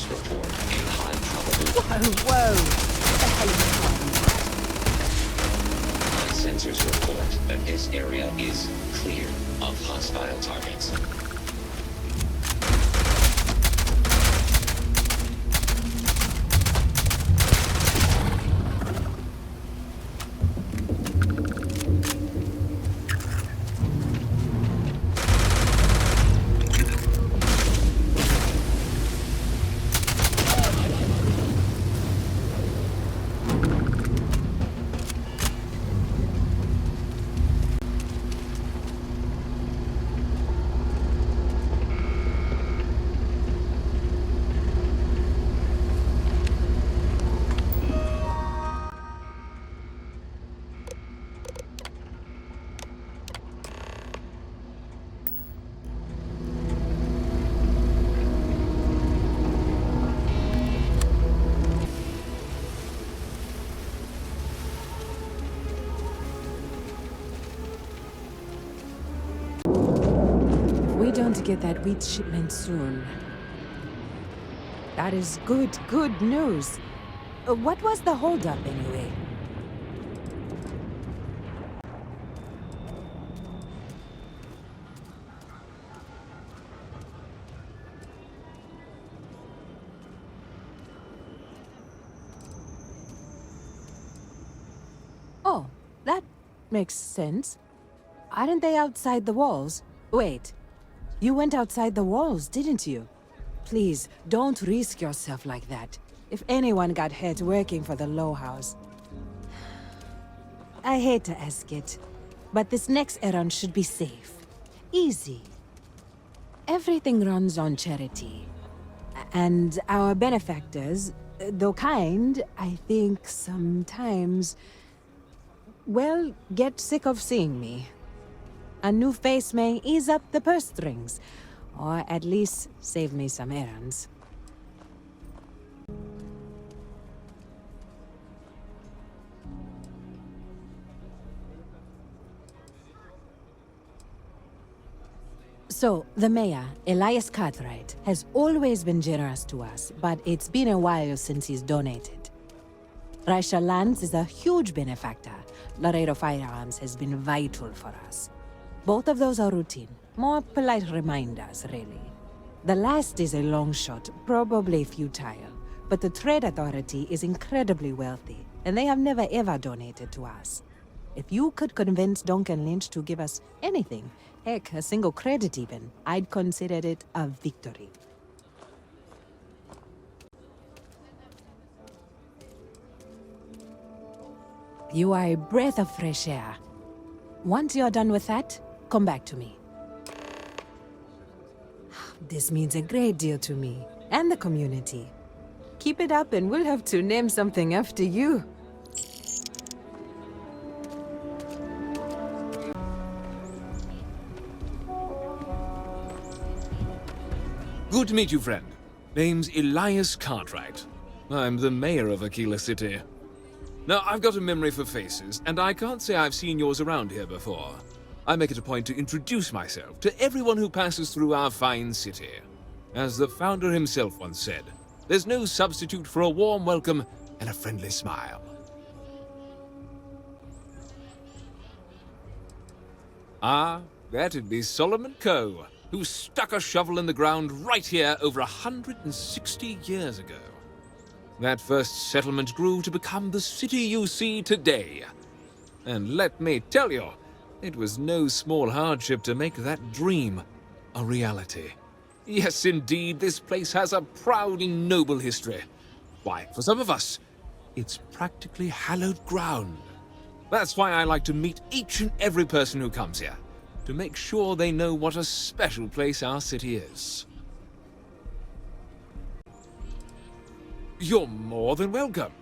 Sensors report a high probability. Whoa! What the hell My sensors report that this area is clear of hostile targets. We don't get that wheat shipment soon. That is good news. What was the holdup anyway? Oh, that makes sense. Aren't they outside the walls? Wait. You went outside the walls, didn't you? Please, don't risk yourself like that. If anyone got hurt working for the Low House. I hate to ask it, but this next errand should be safe. Easy. Everything runs on charity. And our benefactors, though kind, I think sometimes, well, get sick of seeing me. A new face may ease up the purse strings, or at least save me some errands. So, the mayor, Elias Cartwright, has always been generous to us, but it's been a while since he's donated. Raisha Lands is a huge benefactor. Laredo Firearms has been vital for us. Both of those are routine. More polite reminders, really. The last is a long shot, probably futile. But the Trade Authority is incredibly wealthy, and they have never ever donated to us. If you could convince Duncan Lynch to give us anything, heck, a single credit even, I'd consider it a victory. You are a breath of fresh air. Once you're done with that, come back to me. This means a great deal to me, and the community. Keep it up and we'll have to name something after you. Good to meet you, friend. Name's Elias Cartwright. I'm the mayor of Aquila City. Now, I've got a memory for faces, and I can't say I've seen yours around here before. I make it a point to introduce myself to everyone who passes through our fine city. As the founder himself once said, there's no substitute for a warm welcome and a friendly smile. Ah, that'd be Solomon Coe, who stuck a shovel in the ground right here over 160 years ago. That first settlement grew to become the city you see today. And let me tell you, it was no small hardship to make that dream a reality. Yes, indeed, this place has a proud and noble history. Why, for some of us, it's practically hallowed ground. That's why I like to meet each and every person who comes here, to make sure they know what a special place our city is. You're more than welcome.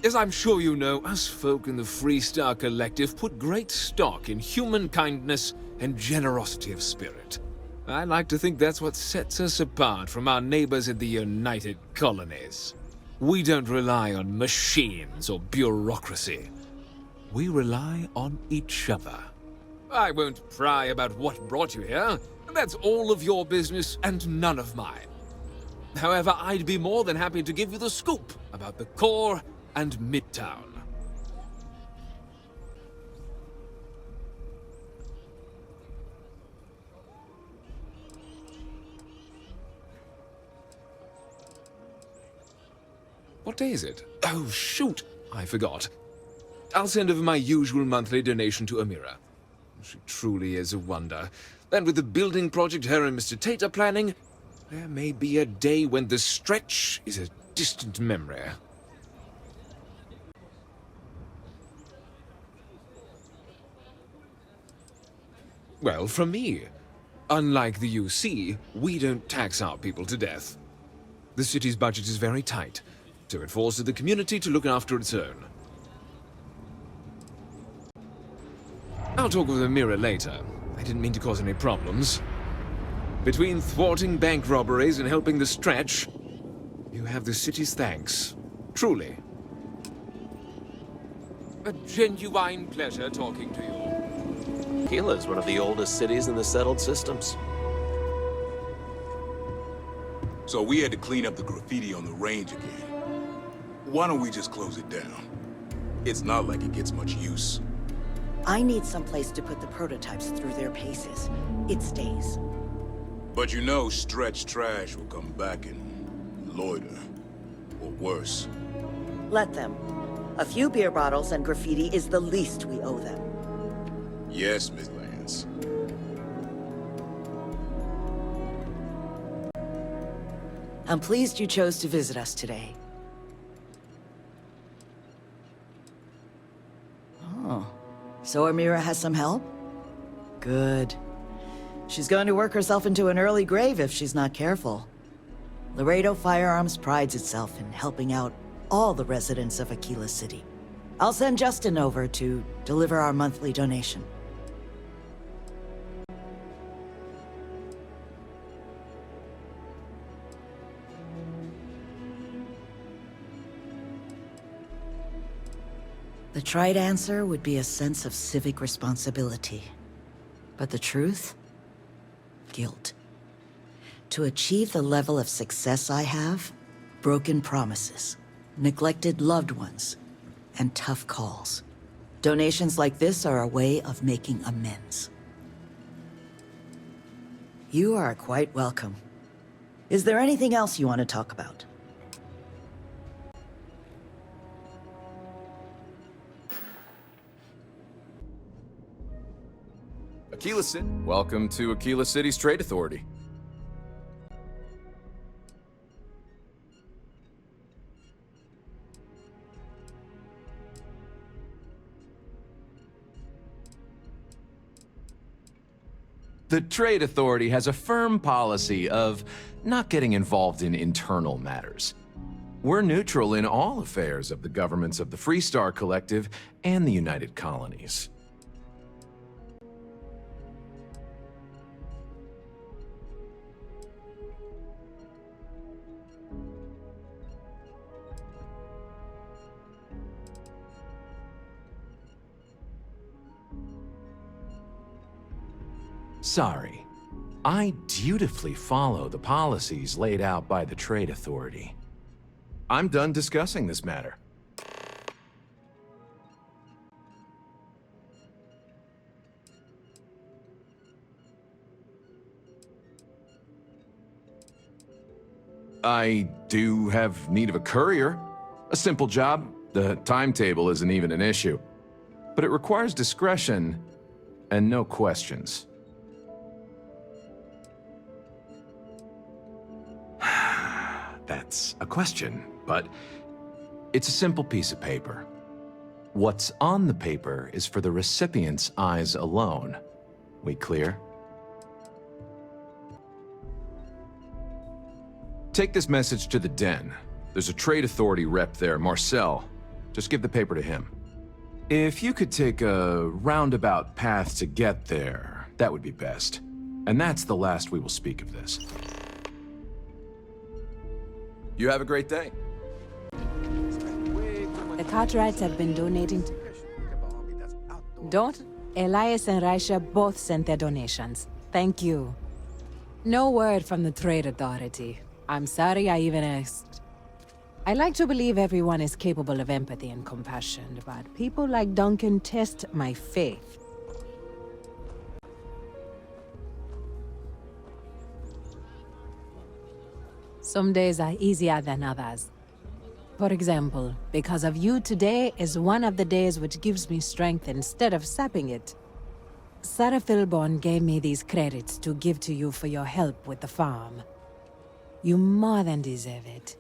As I'm sure you know, us folk in the Freestar Collective put great stock in human kindness and generosity of spirit. I like to think that's what sets us apart from our neighbors in the United Colonies. We don't rely on machines or bureaucracy. We rely on each other. I won't pry about what brought you here. That's all of your business and none of mine. However, I'd be more than happy to give you the scoop about the core and Midtown. What day is it? Oh, shoot! I forgot. I'll send over my usual monthly donation to Amira. She truly is a wonder. And with the building project her and Mr. Tate are planning, there may be a day when the stretch is a distant memory. Well, from me. Unlike the UC, we don't tax our people to death. The city's budget is very tight, so it falls to the community to look after its own. I'll talk with Amira later. I didn't mean to cause any problems. Between thwarting bank robberies and helping the stretch, you have the city's thanks. Truly. A genuine pleasure talking to you. Aquila is one of the oldest cities in the settled systems. So we had to clean up the graffiti on the range again. Why don't we just close it down? It's not like it gets much use. I need someplace to put the prototypes through their paces. It stays. But you know Stretch Trash will come back and loiter. Or worse. Let them. A few beer bottles and graffiti is the least we owe them. Yes, Miss Lance. I'm pleased you chose to visit us today. Oh. So Amira has some help? Good. She's going to work herself into an early grave if she's not careful. Laredo Firearms prides itself in helping out all the residents of Aquila City. I'll send Justin over to deliver our monthly donation. The trite answer would be a sense of civic responsibility. But the truth? Guilt. To achieve the level of success I have, broken promises, neglected loved ones, and tough calls. Donations like this are a way of making amends. You are quite welcome. Is there anything else you want to talk about? Aquila City. Welcome to Aquila City's Trade Authority. The Trade Authority has a firm policy of not getting involved in internal matters. We're neutral in all affairs of the governments of the Freestar Collective and the United Colonies. Sorry. I dutifully follow the policies laid out by the Trade Authority. I'm done discussing this matter. I do have need of a courier. A simple job. The timetable isn't even an issue. But it requires discretion and no questions. That's a question, but it's a simple piece of paper. What's on the paper is for the recipient's eyes alone. We clear? Take this message to the Den. There's a Trade Authority rep there, Marcel. Just give the paper to him. If you could take a roundabout path to get there, that would be best. And that's the last we will speak of this. You have a great day. The Cartwrights have been donating to... Don't? Elias and Raisha both sent their donations. Thank you. No word from the Trade Authority. I'm sorry I even asked. I like to believe everyone is capable of empathy and compassion, but people like Duncan test my faith. Some days are easier than others. For example, because of you, today is one of the days which gives me strength instead of sapping it. Sarah Philborn gave me these credits to give to you for your help with the farm. You more than deserve it.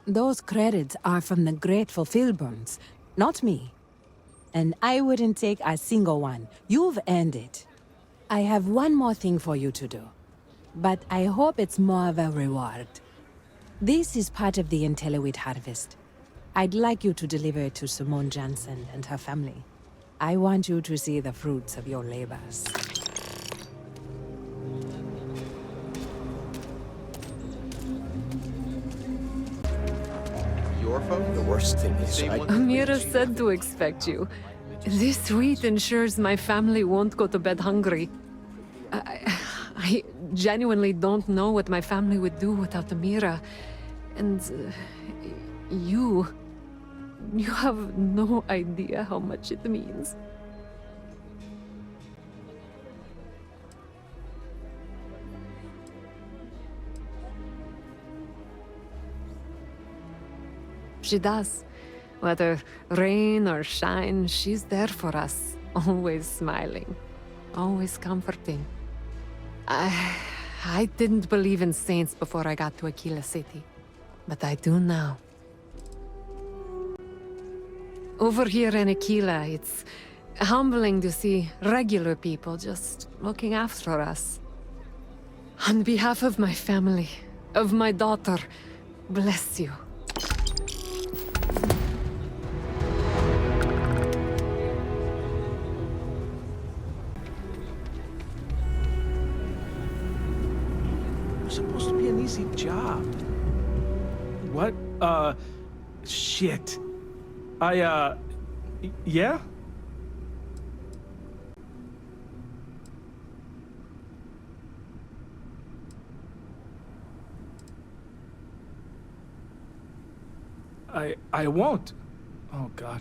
Those credits are from the grateful Philborns, not me. And I wouldn't take a single one. You've earned it. I have one more thing for you to do. But I hope it's more of a reward. This is part of the Intellowit harvest. I'd like you to deliver it to Simone Jansen and her family. I want you to see the fruits of your labors. Your phone? The worst thing is, Amira said to expect you. This wheat ensures my family won't go to bed hungry. I genuinely don't know what my family would do without Amira. And you have no idea how much it means. She does. Whether rain or shine, she's there for us. Always smiling. Always comforting. I didn't believe in saints before I got to Aquila City. But I do now. Over here in Aquila, it's humbling to see regular people just looking after us. On behalf of my family, of my daughter, bless you. Supposed to be an easy job. What? Shit. Yeah? I won't. Oh, God.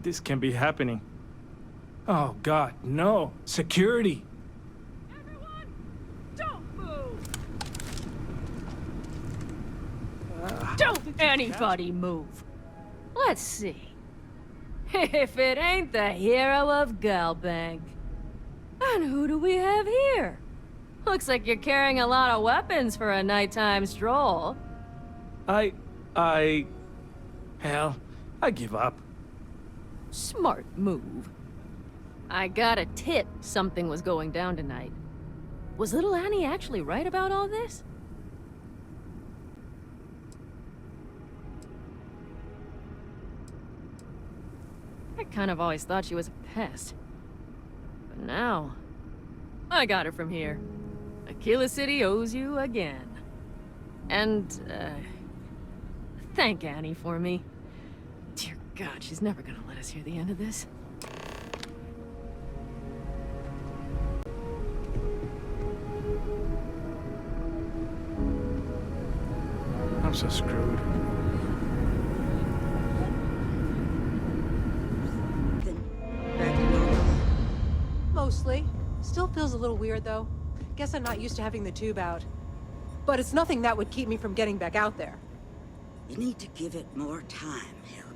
This can't be happening. Oh, God, no. Security. Don't anybody move. Let's see. If it ain't the hero of Galbank. And who do we have here? Looks like you're carrying a lot of weapons for a nighttime stroll. Hell, I give up. Smart move. I got a tip something was going down tonight. Was little Annie actually right about all this? I kind of always thought she was a pest. But now, I got her from here. Aquila City owes you again. And, thank Annie for me. Dear God, she's never gonna let us hear the end of this. I'm so screwed. Back to normal. Mostly. Still feels a little weird, though. Guess I'm not used to having the tube out. But it's nothing that would keep me from getting back out there. You need to give it more time, Helga.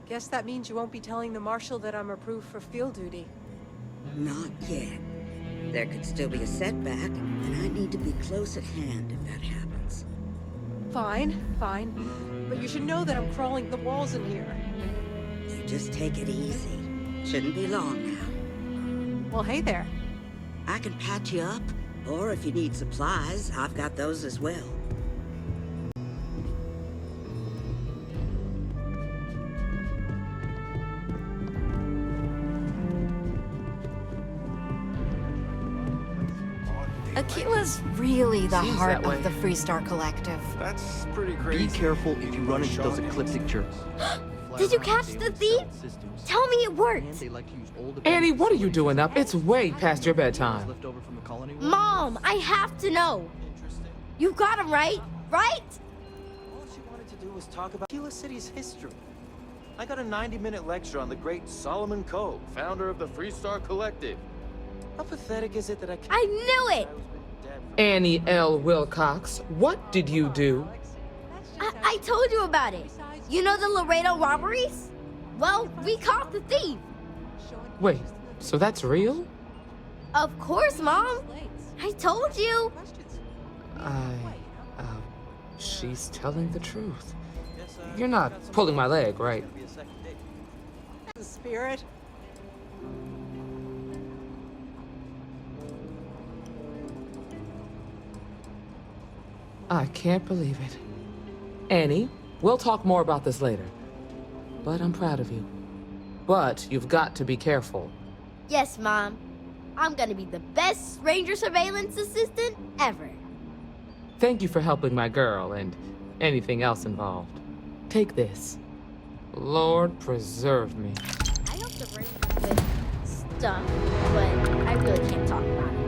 Guess that means you won't be telling the Marshal that I'm approved for field duty. Not yet. There could still be a setback, and I need to be close at hand if that happens. Fine, fine. But you should know that I'm crawling the walls in here. You just take it easy. Shouldn't be long now. Well, hey there. I can patch you up, or if you need supplies, I've got those as well. Aquila's really the Seems heart that way. of the Freestar Collective. That's pretty crazy. Be careful if you run into those ecliptic jerks. Did you catch the thief? Tell me it worked. Annie, what are you doing up? It's way past your bedtime. Mom, I have to know. You got him right? Right? All she wanted to do was talk about Kila City's history. I got a 90-minute lecture on the great Solomon Coe, founder of the Freestar Collective. How pathetic is it that I knew it! Annie L. Wilcox, what did you do? I told you about it. You know the Laredo robberies? Well, we caught the thief. Wait, so that's real? Of course, Mom. I told you. She's telling the truth. You're not pulling my leg, right? The spirit. I can't believe it. Annie, we'll talk more about this later. But I'm proud of you. But you've got to be careful. Yes, Mom. I'm gonna be the best ranger surveillance assistant ever. Thank you for helping my girl and anything else involved. Take this. Lord preserve me. I hope the ranger's been stuck, but I really can't talk about it.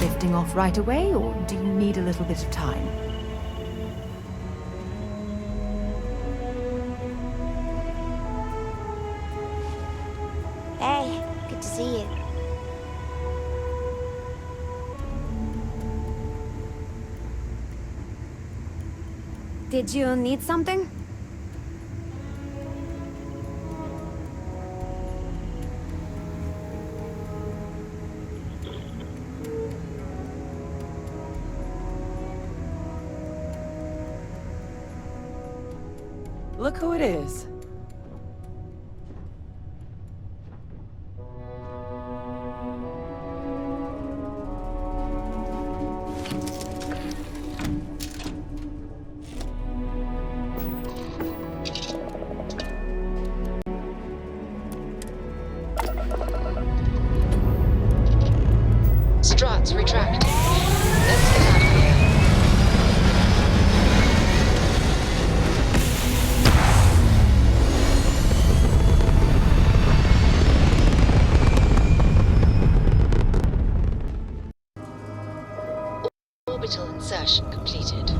Lifting off right away, or do you need a little bit of time? Hey, good to see you. Did you need something? Look who it is. Struts retracting. Let's get out of here. Orbital insertion completed.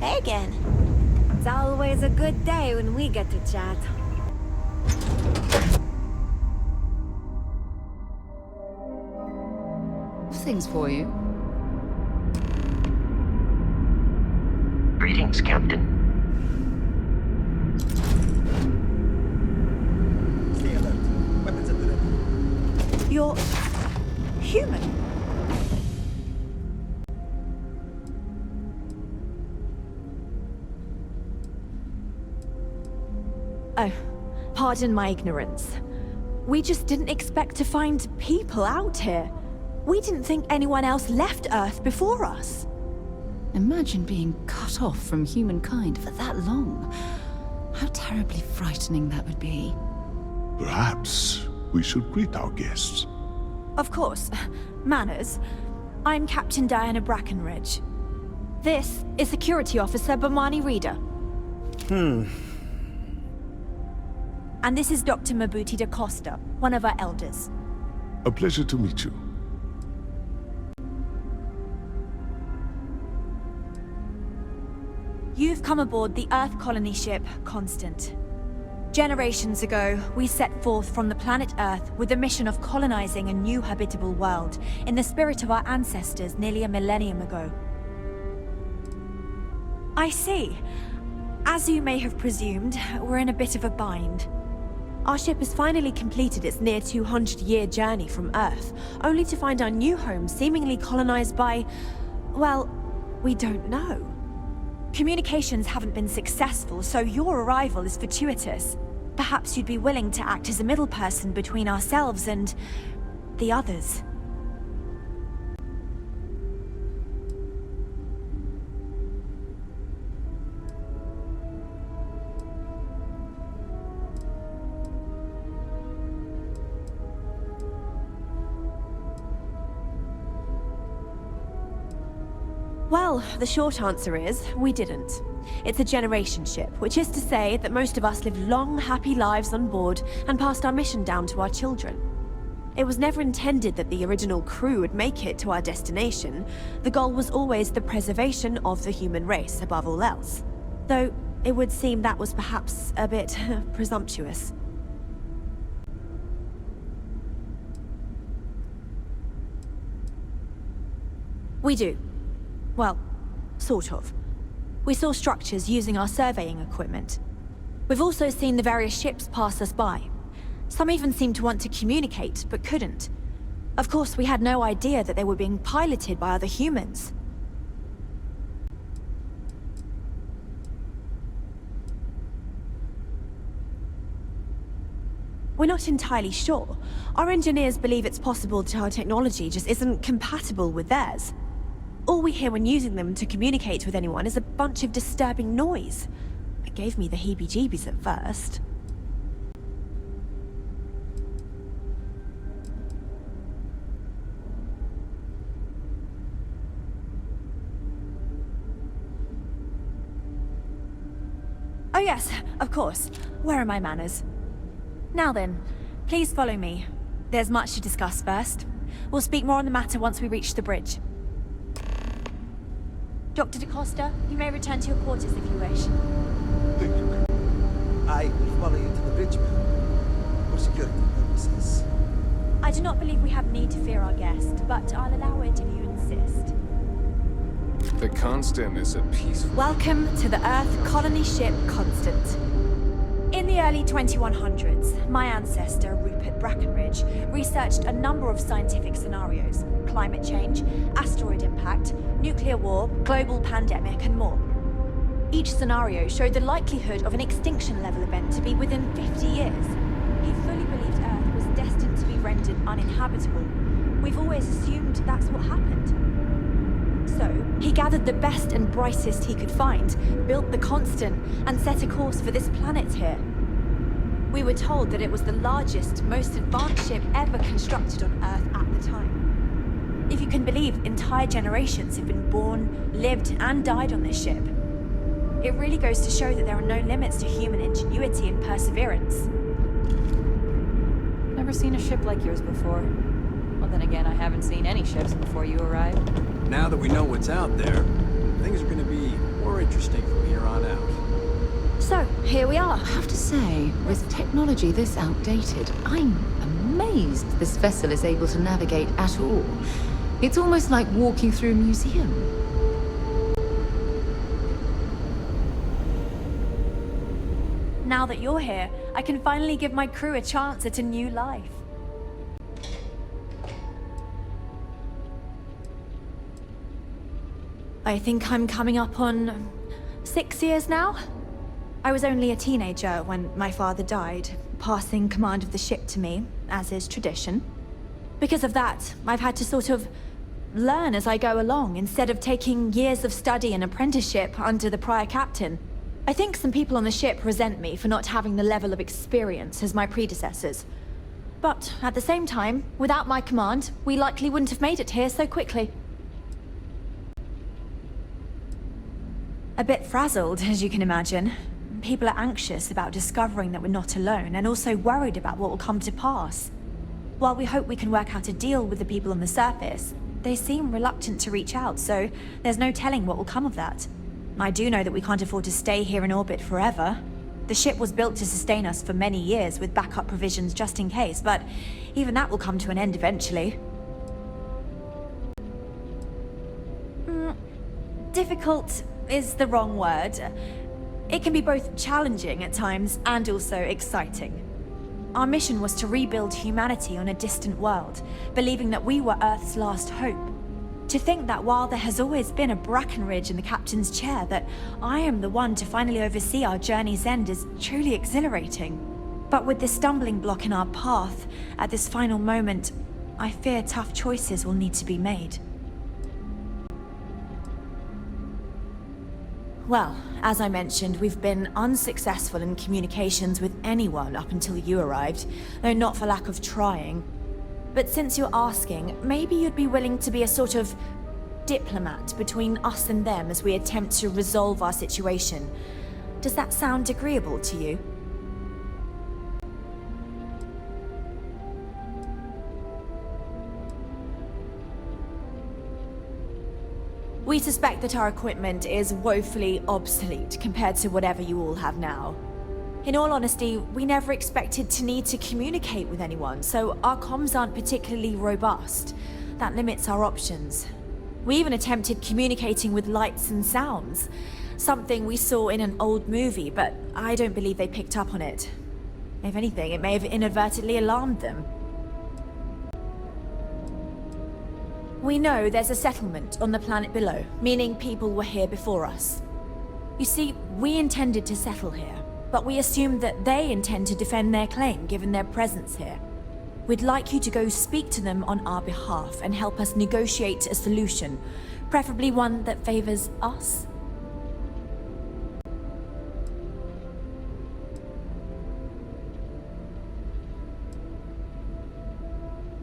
Hey again. It's always a good day when we get to chat. Things for you. Greetings, Captain. Stay alert. Weapons at the ready. You're... human. Oh, pardon my ignorance. We just didn't expect to find people out here. We didn't think anyone else left Earth before us. Imagine being cut off from humankind for that long. How terribly frightening that would be. Perhaps we should greet our guests. Of course. Manners. I'm Captain Diana Brackenridge. This is Security Officer Bomani Reader. And this is Dr. Mabuti da Costa, one of our elders. A pleasure to meet you. You've come aboard the Earth colony ship, Constant. Generations ago, we set forth from the planet Earth with the mission of colonizing a new habitable world in the spirit of our ancestors nearly a millennium ago. I see. As you may have presumed, we're in a bit of a bind. Our ship has finally completed its near 200-year journey from Earth, only to find our new home seemingly colonized by... well, we don't know. Communications haven't been successful, so your arrival is fortuitous. Perhaps you'd be willing to act as a middle person between ourselves and... the others. Well, the short answer is, we didn't. It's a generation ship, which is to say that most of us lived long, happy lives on board and passed our mission down to our children. It was never intended that the original crew would make it to our destination. The goal was always the preservation of the human race above all else. Though, it would seem that was perhaps a bit presumptuous. We do. Well, sort of. We saw structures using our surveying equipment. We've also seen the various ships pass us by. Some even seemed to want to communicate, but couldn't. Of course, we had no idea that they were being piloted by other humans. We're not entirely sure. Our engineers believe it's possible that our technology just isn't compatible with theirs. All we hear when using them to communicate with anyone is a bunch of disturbing noise. It gave me the heebie-jeebies at first. Oh yes, of course. Where are my manners? Now then, please follow me. There's much to discuss first. We'll speak more on the matter once we reach the bridge. Dr. da Costa, you may return to your quarters if you wish. Thank you. I will follow you to the bridge, ma'am. For security purposes. I do not believe we have need to fear our guest, but I'll allow it if you insist. The Constant is a peaceful... Welcome to the Earth colony ship Constant. In the early 2100s, my ancestor, Rupert Brackenridge, researched a number of scientific scenarios: climate change, asteroid impact, nuclear war, global pandemic, and more. Each scenario showed the likelihood of an extinction-level event to be within 50 years. He fully believed Earth was destined to be rendered uninhabitable. We've always assumed that's what happened. So, he gathered the best and brightest he could find, built the Constant, and set a course for this planet here. We were told that it was the largest, most advanced ship ever constructed on Earth at the time. If you can believe, entire generations have been born, lived, and died on this ship. It really goes to show that there are no limits to human ingenuity and perseverance. Never seen a ship like yours before. Well, then again, I haven't seen any ships before you arrived. Now that we know what's out there, things are gonna be more more interesting from here on out. So, here we are. I have to say, with technology this outdated, I'm amazed this vessel is able to navigate at all. It's almost like walking through a museum. Now that you're here, I can finally give my crew a chance at a new life. I think I'm coming up on 6 years now. I was only a teenager when my father died, passing command of the ship to me, as is tradition. Because of that, I've had to sort of learn as I go along, instead of taking years of study and apprenticeship under the prior captain. I think some people on the ship resent me for not having the level of experience as my predecessors. But at the same time, without my command, we likely wouldn't have made it here so quickly. A bit frazzled, as you can imagine. People are anxious about discovering that we're not alone, and also worried about what will come to pass. While we hope we can work out a deal with the people on the surface, they seem reluctant to reach out, so there's no telling what will come of that. I do know that we can't afford to stay here in orbit forever. The ship was built to sustain us for many years with backup provisions just in case, but even that will come to an end eventually. Difficult is the wrong word. It can be both challenging at times and also exciting. Our mission was to rebuild humanity on a distant world, believing that we were Earth's last hope. To think that while there has always been a Brackenridge in the captain's chair, that I am the one to finally oversee our journey's end is truly exhilarating. But with this stumbling block in our path, at this final moment, I fear tough choices will need to be made. Well, as I mentioned, we've been unsuccessful in communications with anyone up until you arrived, though not for lack of trying. But since you're asking, maybe you'd be willing to be a sort of diplomat between us and them as we attempt to resolve our situation. Does that sound agreeable to you? We suspect that our equipment is woefully obsolete compared to whatever you all have now. In all honesty, we never expected to need to communicate with anyone, so our comms aren't particularly robust. That limits our options. We even attempted communicating with lights and sounds, something we saw in an old movie, but I don't believe they picked up on it. If anything, it may have inadvertently alarmed them. We know there's a settlement on the planet below, meaning people were here before us. You see, we intended to settle here, but we assumed that they intend to defend their claim given their presence here. We'd like you to go speak to them on our behalf and help us negotiate a solution, preferably one that favors us.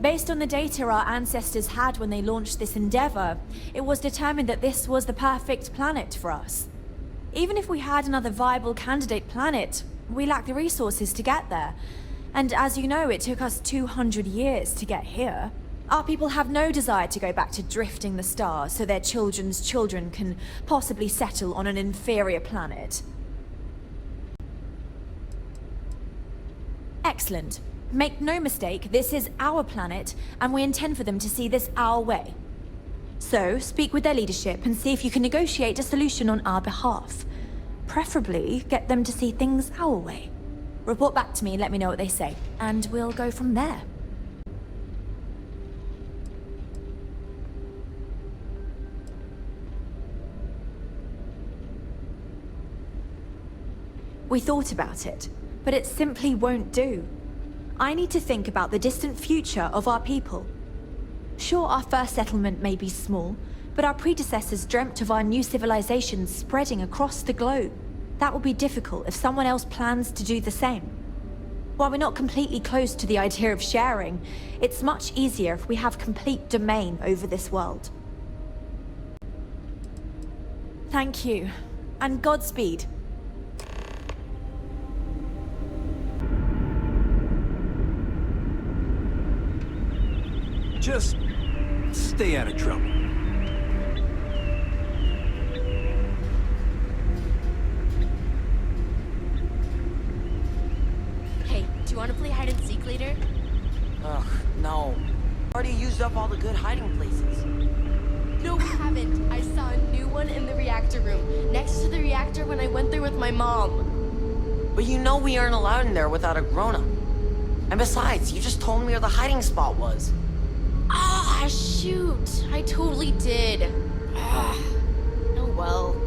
Based on the data our ancestors had when they launched this endeavor, it was determined that this was the perfect planet for us. Even if we had another viable candidate planet, we lack the resources to get there. And as you know, it took us 200 years to get here. Our people have no desire to go back to drifting the stars so their children's children can possibly settle on an inferior planet. Excellent. Make no mistake, this is our planet, and we intend for them to see this our way. So, speak with their leadership and see if you can negotiate a solution on our behalf. Preferably, get them to see things our way. Report back to me and let me know what they say, and we'll go from there. We thought about it, but it simply won't do. I need to think about the distant future of our people. Sure, our first settlement may be small, but our predecessors dreamt of our new civilization spreading across the globe. That will be difficult if someone else plans to do the same. While we're not completely close to the idea of sharing, it's much easier if we have complete domain over this world. Thank you, and Godspeed. Just stay out of trouble. Already used up all the good hiding places. No, we haven't. I saw a new one in the reactor room, next to the reactor when I went there with my mom. But you know we aren't allowed in there without a grown-up. And besides, you just told me where the hiding spot was. Ah, shoot. I totally did. Ah. Oh well.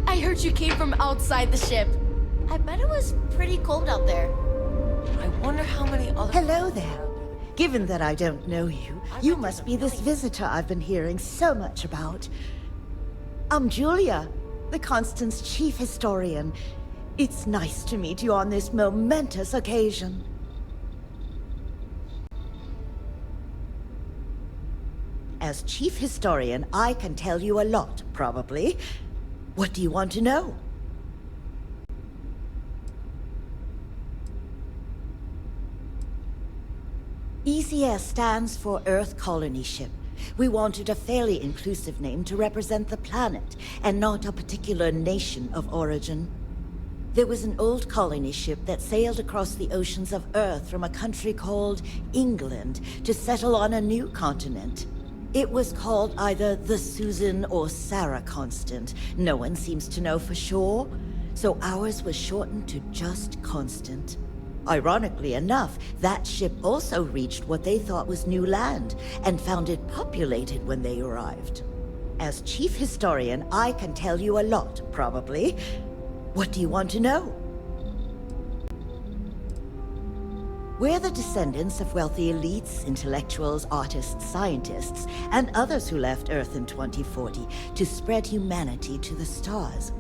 I heard you came from outside the ship. I bet it was pretty cold out there. I wonder how many other... Hello there. Given that I don't know you, you must be this visitor I've been hearing so much about. I'm Julia, the Constant's chief historian. It's nice to meet you on this momentous occasion. As chief historian, I can tell you a lot, probably. What do you want to know? ECS stands for Earth Colony Ship. We wanted a fairly inclusive name to represent the planet, and not a particular nation of origin. There was an old colony ship that sailed across the oceans of Earth from a country called England to settle on a new continent. It was called either the Susan or Sarah Constant. No one seems to know for sure, so ours was shortened to just Constant. Ironically enough, that ship also reached what they thought was new land, and found it populated when they arrived. As chief historian, I can tell you a lot, probably. What do you want to know? We're the descendants of wealthy elites, intellectuals, artists, scientists, and others who left Earth in 2040 to spread humanity to the stars.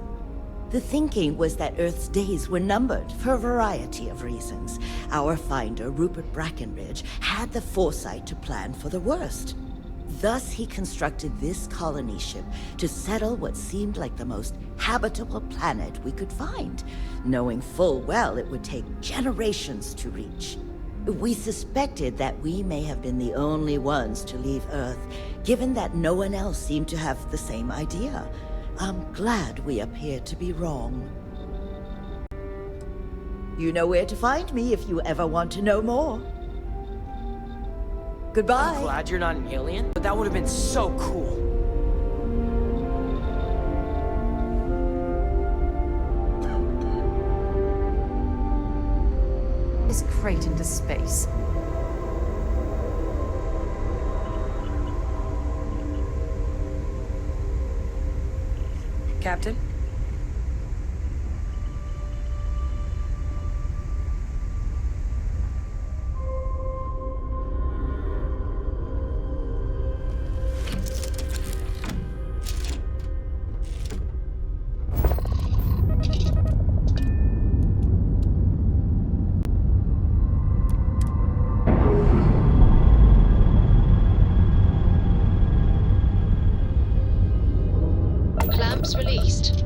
The thinking was that Earth's days were numbered for a variety of reasons. Our finder, Rupert Brackenridge, had the foresight to plan for the worst. Thus, he constructed this colony ship to settle what seemed like the most habitable planet we could find, knowing full well it would take generations to reach. We suspected that we may have been the only ones to leave Earth, given that no one else seemed to have the same idea. I'm glad we appeared to be wrong. You know where to find me if you ever want to know more. Goodbye. I'm glad you're not an alien, but that would have been so cool. This crate into space. Captain? Clamps released.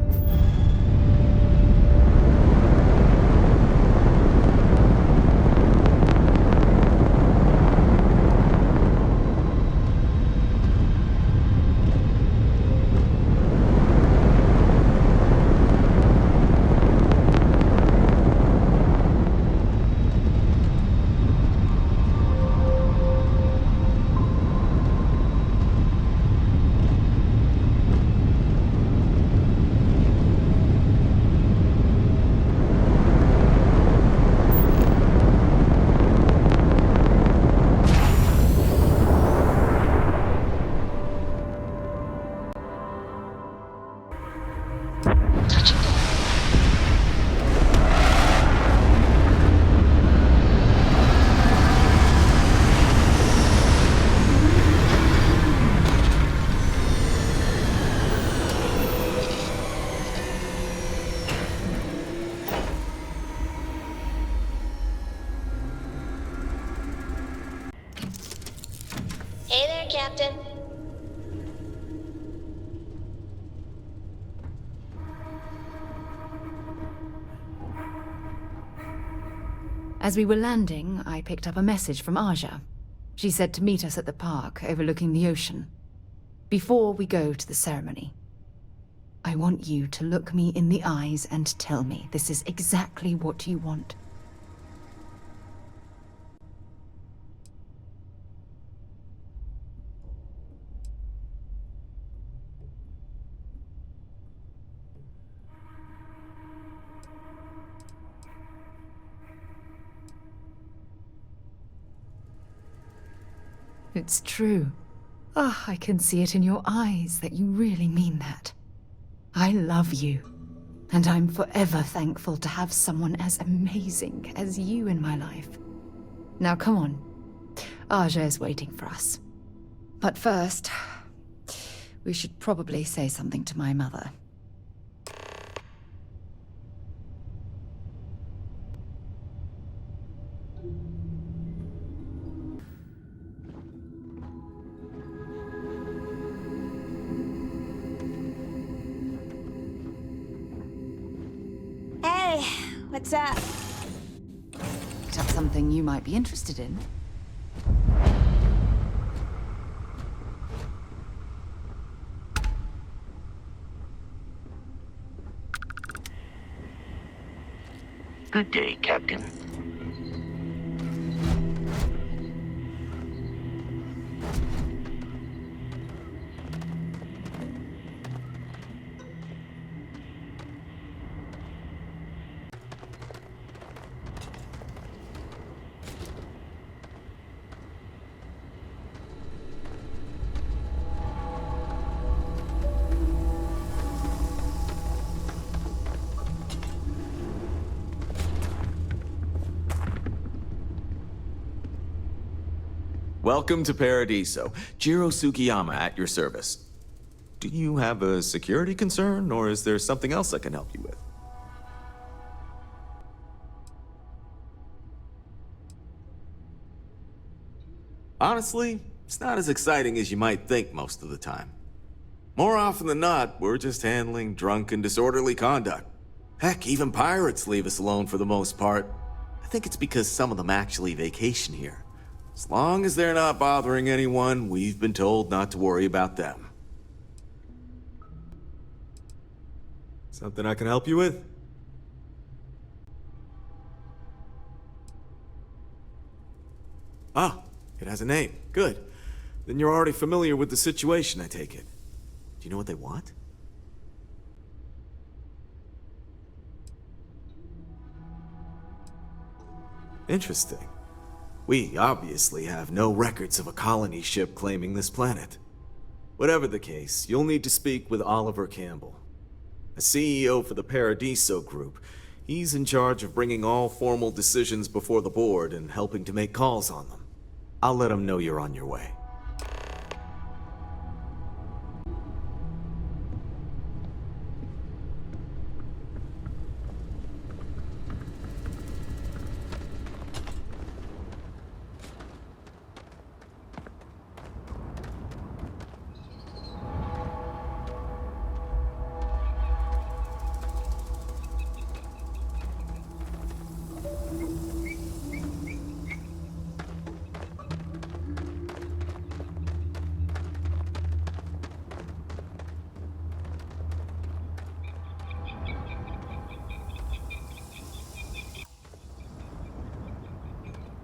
Hey there, Captain. As we were landing, I picked up a message from Aja. She said to meet us at the park overlooking the ocean. Before we go to the ceremony, I want you to look me in the eyes and tell me this is exactly what you want. It's true. Ah, I can see it in your eyes that you really mean that. I love you, and I'm forever thankful to have someone as amazing as you in my life. Now come on. Aja is waiting for us. But first, we should probably say something to my mother. Hey, what's up? Is that something you might be interested in? Good day, Captain. Welcome to Paradiso. Jiro Sukiyama at your service. Do you have a security concern, or is there something else I can help you with? Honestly, it's not as exciting as you might think most of the time. More often than not, we're just handling drunk and disorderly conduct. Heck, even pirates leave us alone for the most part. I think it's because some of them actually vacation here. As long as they're not bothering anyone, we've been told not to worry about them. Something I can help you with? Ah, it has a name. Good. Then you're already familiar with the situation, I take it. Do you know what they want? Interesting. We obviously have no records of a colony ship claiming this planet. Whatever the case, you'll need to speak with Oliver Campbell, a CEO for the Paradiso Group. He's in charge of bringing all formal decisions before the board and helping to make calls on them. I'll let him know you're on your way.